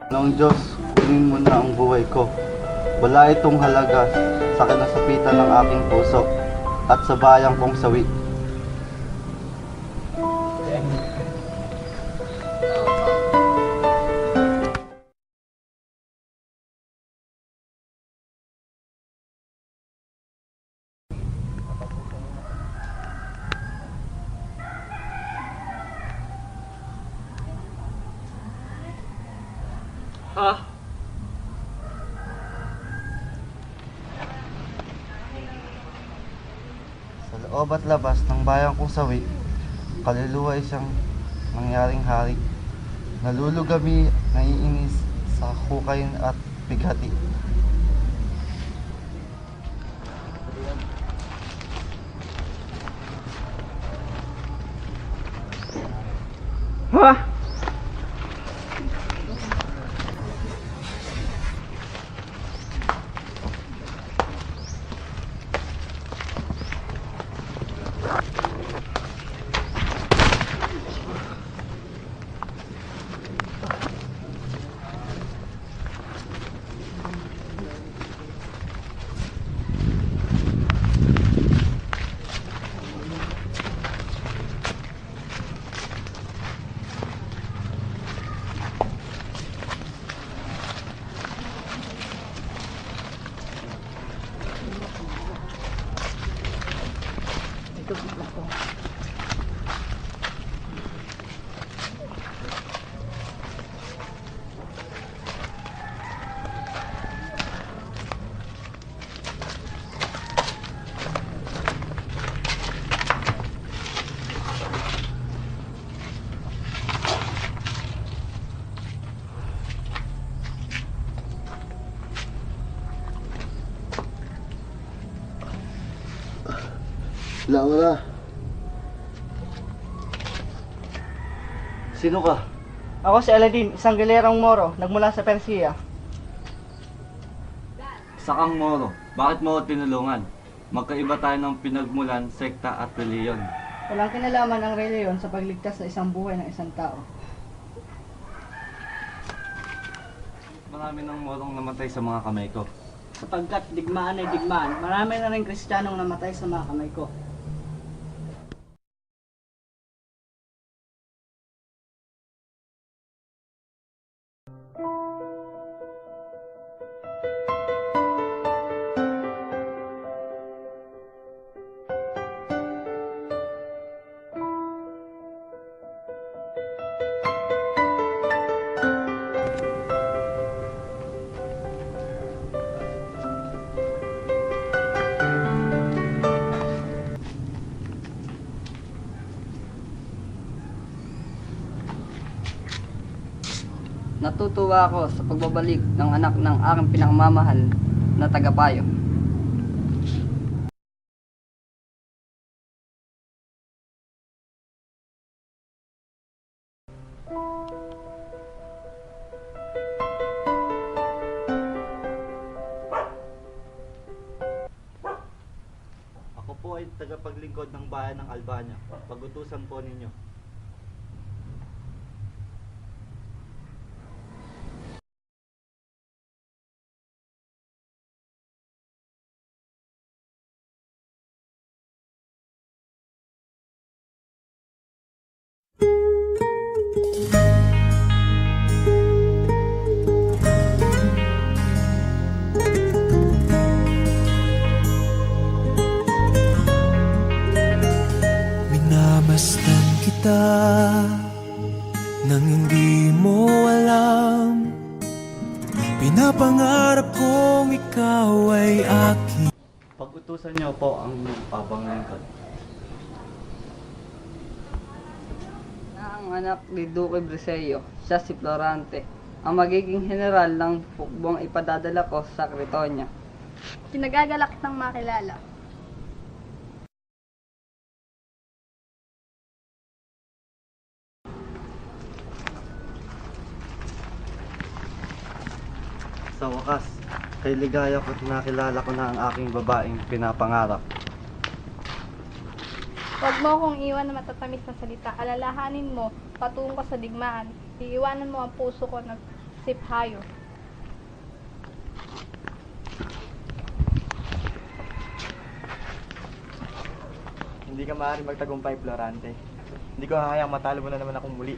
Noong Diyos, kunin mo na ang buhay ko. Wala itong halaga sa kinasapitan ng aking puso at sa bayang kong sawi. Sa loob at labas ng bayang kong sawi, kaluluwa ay siyang nangyaring hari. Nalulugami, naiinis sa hukay at bighati. Wala. Sino ka? Ako si Aladdin, isang gilerong Moro, nagmula sa Persia. Sakang Moro, bakit mo ako tinulungan? Magkaiba tayo ng pinagmulan, sekta at reliyon. Walang kinalaman ang reliyon sa pagligtas sa isang buhay ng isang tao. Marami ng Morong namatay sa mga kamay ko. Sapagkat digmaan ay digmaan, marami na rin Kristiyanong namatay sa mga kamay ko. Natutuwa ako sa pagbabalik ng anak ng aking pinakmamahal na tagapayo. Ako po ay tagapaglingkod ng bayan ng Albania. Pag-utusan po ninyo. Minabastan kita nang hindi mo alam. Pinapangarap kong ikaw ay akin. Pag-utusan niyo po ang papanglingkod. Ang anak ni Duque Briseño, siya si Florante, ang magiging general ng hukbong ipadadala ko sa Cretonia. Pinagagalak kitang makilala. Sa wakas, Kay ligaya ko't nakilala ko na ang aking babaeng pinapangarap. Huwag mo akong iwan na matatamis na salita. Alalahanin mo, patungo ka sa digmaan. Iiwanan mo ang puso ko na siphayo. Hindi ka maaaring magtagumpay, Florante. Hindi ko hahayang matalo mo na naman akong muli.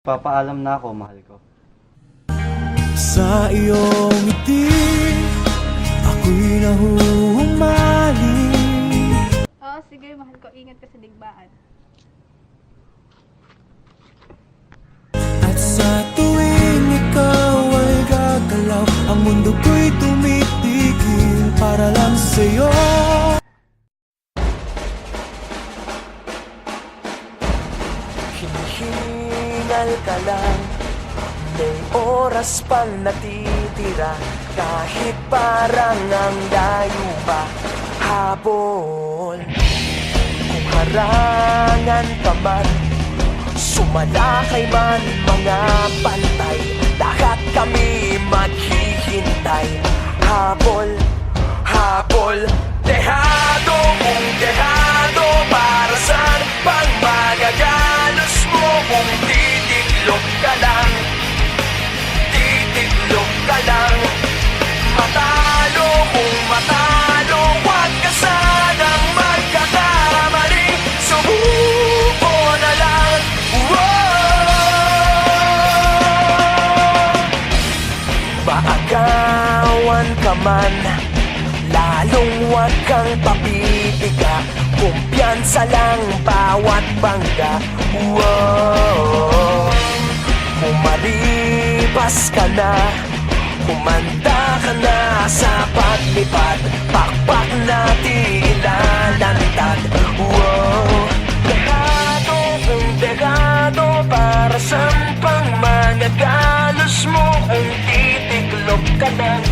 Papaalam na ako, mahal ko. Sa iyong ngiti, ako'y nahuhumaling. Oo, sige, mahal ko. Ingat ka sa digmaan. At sa tuwing ikaw ay gagalaw, ang mundo ko'y tumitigil para lang sa'yo. Hinihingal ka lang, may oras pang natitira, kahit parang ang layo pa, habol. Kung harangan ka man, sumalakay man mga bantay, lahat kami maghihintay. Habol, habol, dehado kung dehado, para saan pang magagalos mo kung titiklop ka lang, titiklop ka lang. Matalo kung matalo, huwag ka sanang magkakamali, sumuko na lang. Maagawan ka man, lalong huwag kang papipiga, kumpiyansa lang bawat bangga. Kung maribas ka na, kumanda ka na sa paglipad, pakpak natin ilalantad. Dehado kung dehado, para saan pang magagalos mo kung titiklop ka lang,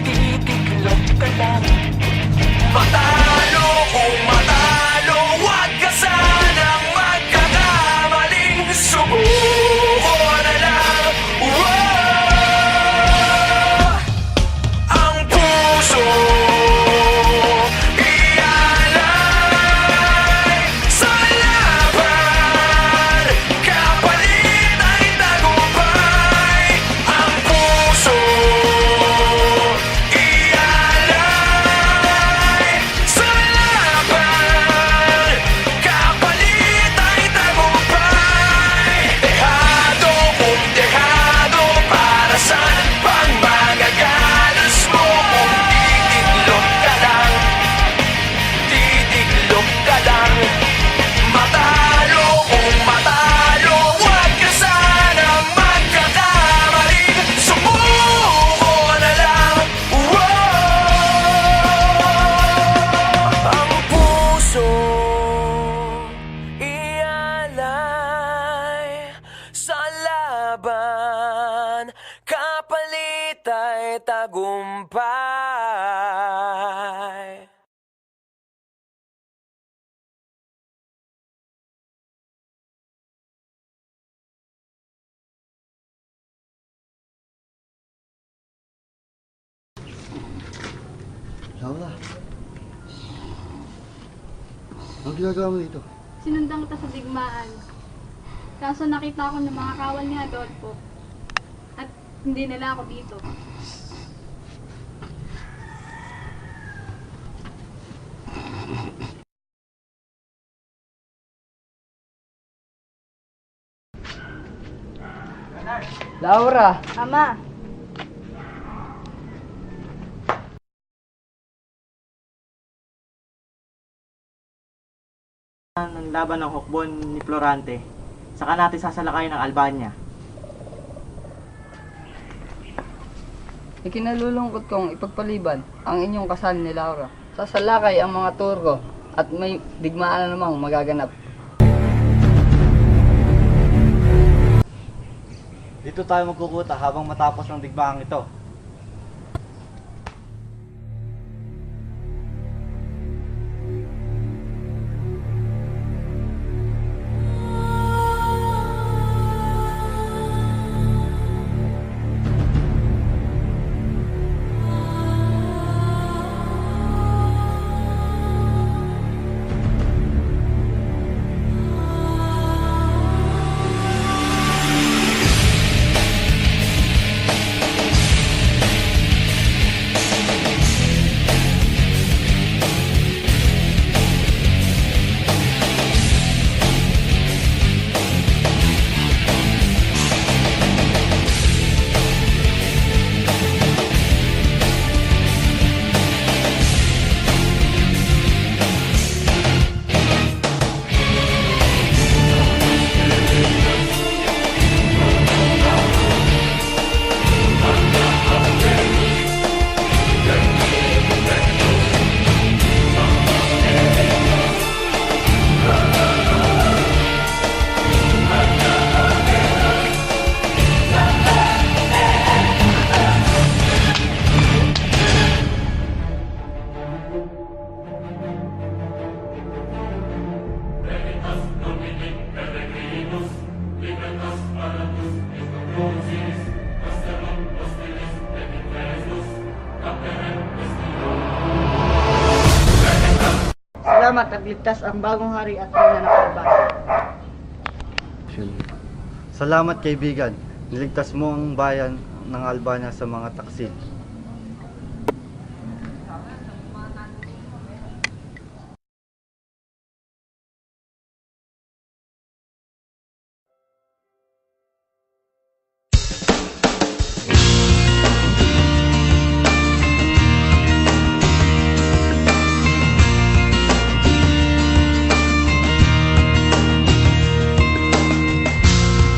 titiklop ka lang. Matalo kung matalo, huwag ka sanang magkakamaling, sumuko na lang. Ang puso ialay sa laban, kapalit ay tagumpay. Ang puso ialay sa laban, kapalit ay tagumpay. Dehado kung dehado, para saan pang magagalos mo kung titiklop ka lang, titiklop ka lang. Matalo kung matalo, huwag ka sanang magkakamali, sumuko na lang. Ang puso ialay sa laban, kapalit ay tagumpay. Laura, ang ginagawa mo dito? Sinundan kita sa digmaan. Kaso nakita ako ng mga kawal ni Adolfo. At hindi nila ako dito. Laura, Ama, Ang laban ng hukbon ni Florante, saka natin sasalakayin ng Albania. ikinalulungkot kong ipagpaliban ang inyong kasal ni Laura. Sasalakay ang mga Turko at may digmaan na namang magaganap. Dito tayo magkukuta habang matapos ang digmaang ito. para matagligtas ang bagong hari at reyna ng Albania. Salamat kaibigan, niligtas mo ang bayan ng Albania sa mga taksil.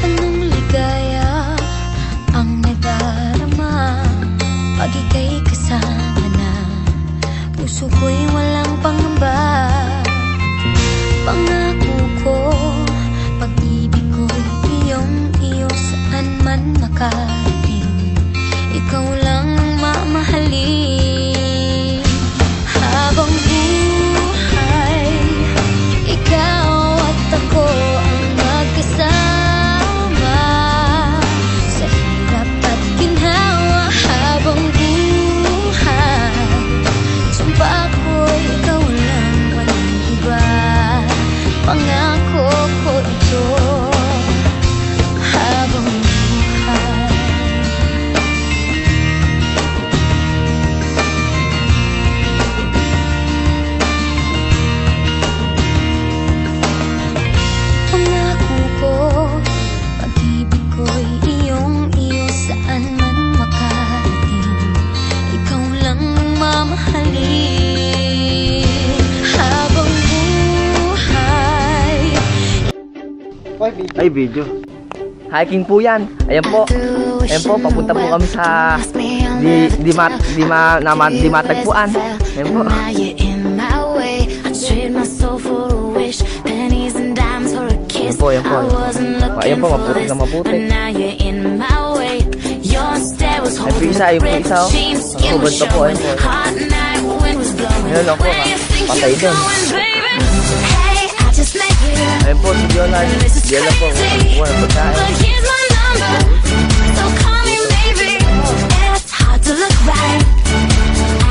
Anong ligaya ang nadarama pag ika'y kasama na? Puso ko'y walang pangamba. Pangako ko, pag-ibig ko'y iyong-iyo saan man makarating. Ikaw lang ang mamahalin habang buhay. Ikaw at ako ang magkasama sa hirap at ginhawa habang buhay. Sumpa ako'y ikaw lang, walang iba. Pangako ko ito habang buhay. Pangako ko, pag-ibig ko'y iyong-iyo saan man makarating. Ikaw lang ang mamahalin habang buhay. Ay, video. Hiking po yan. Ayan po. Ayan po, papunta po kami sa di matagpuan. Ayan po. Ayan po, ayan po. Ayan po, maputik na maputik. Ayan po isa, ayan po isa. Ang hubad pa po, ayan po. Ayan ako, patay din. Ayan po, si Diolan. Diolan po, kuha ng pagkain.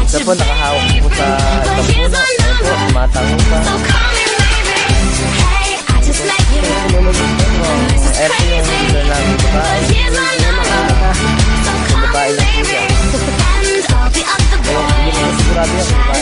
Ito po, nakahawak po sa isang puno. Ayan po, tumatango pa. Ayan po yung video namin babae. Yung babae lang po siya. Hindi ko sigurado yung babae.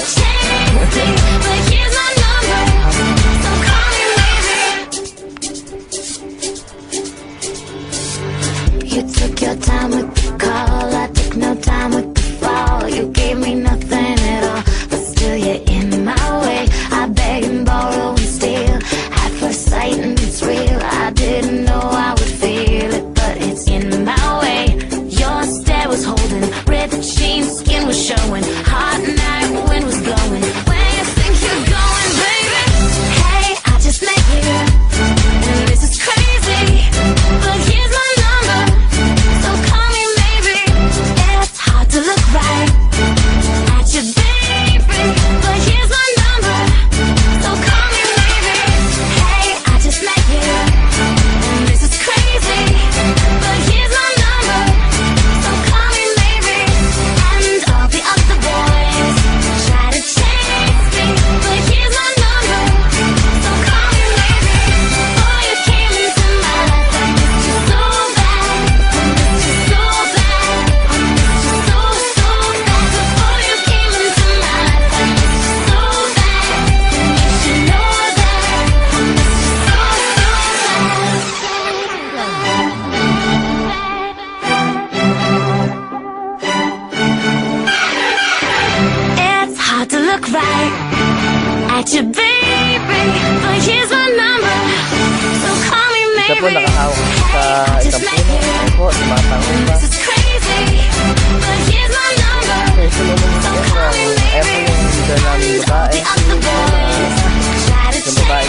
You took your time with the call, I took no time with the fall. You gave me nothing at all, but still you're in my way. I beg and borrow and steal, at first sight and it's real. I didn't know I would feel it, but it's in my way. Your stare was holding, red jeans, skin was showing. Hot night, wind was blowing. Where you think you're going, baby? Hey, I just met you, and this is crazy, but here's my number. So call me maybe. It's hard to look right at you, baby, but here's my number. So call me maybe. Hey, I just met you, and this is crazy, but here's my number. So call me maybe. And all the other boys try to chase me, but here's my number. So call me maybe. Before you came into my life, I missed you so bad. I missed you so bad. I missed you so, so bad. Before you came into my life, I missed you so bad. And you should know that. I missed you so, it's hard to look right at you, baby, but here's my number. So call me Isa po, maybe. nakahawak po sa isang puno. Ayan po, tumatango pa. This is crazy, but here's my number. Okay, so naman po, ayan po yung video namin babae. The other boys try to Yung babae